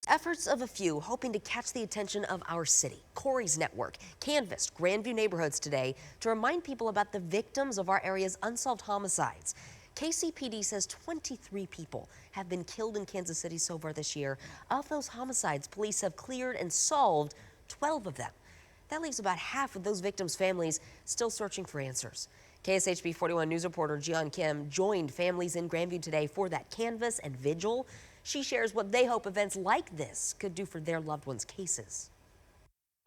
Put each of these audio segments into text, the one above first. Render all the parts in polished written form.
Efforts of a few hoping to catch the attention of our city. Corey's network canvassed Grandview neighborhoods today to remind people about the victims of our area's unsolved homicides. KCPD says 23 people have been killed in Kansas City so far this year. Of those homicides, police have cleared and solved 12 of them. That leaves about half of those victims' families still searching for answers. KSHB 41 News reporter Jian Kim joined families in Grandview today for that canvass and vigil. She shares what they hope events like this could do for their loved ones' cases.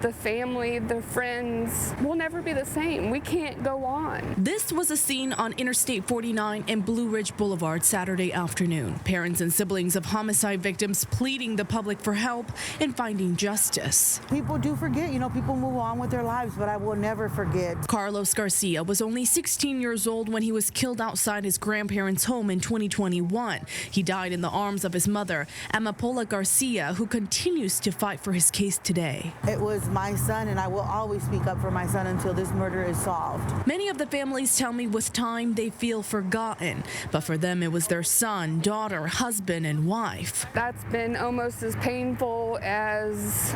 The family, the friends will never be the same. We can't go on. This was a scene on Interstate 49 and Blue Ridge Boulevard Saturday afternoon. Parents and siblings of homicide victims pleading the public for help in finding justice. People do forget, people move on with their lives, but I will never forget. Carlos Garcia was only 16 years old when he was killed outside his grandparents' home in 2021. He died in the arms of his mother, Amapola Garcia, who continues to fight for his case today. It was my son, and I will always speak up for my son until this murder is solved. Many of the families tell me with time they feel forgotten, but for them it was their son, daughter, husband, and wife. That's been almost as painful as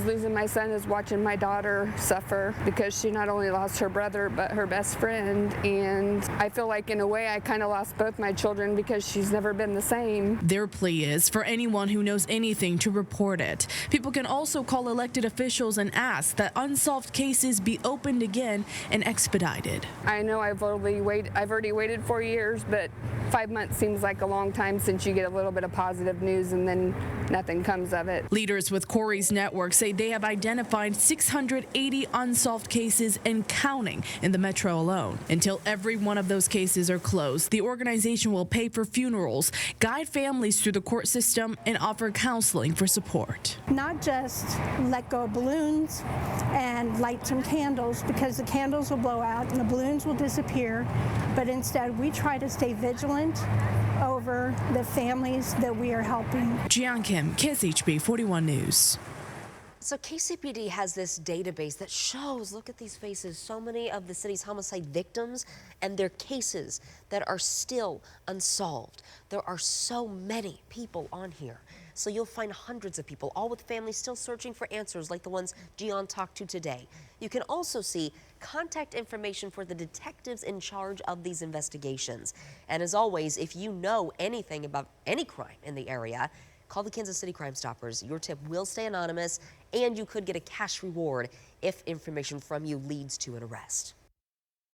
losing my son, is watching my daughter suffer, because she not only lost her brother but her best friend, and I feel like in a way I kind of lost both my children because she's never been the same. Their plea is for anyone who knows anything to report it. People can also call elected officials and ask that unsolved cases be opened again and expedited. I know I've already waited 4 years, but 5 months seems like a long time since you get a little bit of positive news and then nothing comes of it. Leaders with Corey's network say they have identified 680 unsolved cases and counting in the metro alone. Until every one of those cases are closed, the organization will pay for funerals, guide families through the court system, and offer counseling for support. Not just let go of balloons and light some candles, because the candles will blow out and the balloons will disappear, but instead we try to stay vigilant over the families that we are helping. Jian Kim, KSHB 41 News. So KCPD has this database that shows, look at these faces, so many of the city's homicide victims and their cases that are still unsolved. There are so many people on here. So you'll find hundreds of people, all with families still searching for answers like the ones Gian talked to today. You can also see contact information for the detectives in charge of these investigations. And as always, if you know anything about any crime in the area, call the Kansas City Crime Stoppers. Your tip will stay anonymous, and you could get a cash reward if information from you leads to an arrest.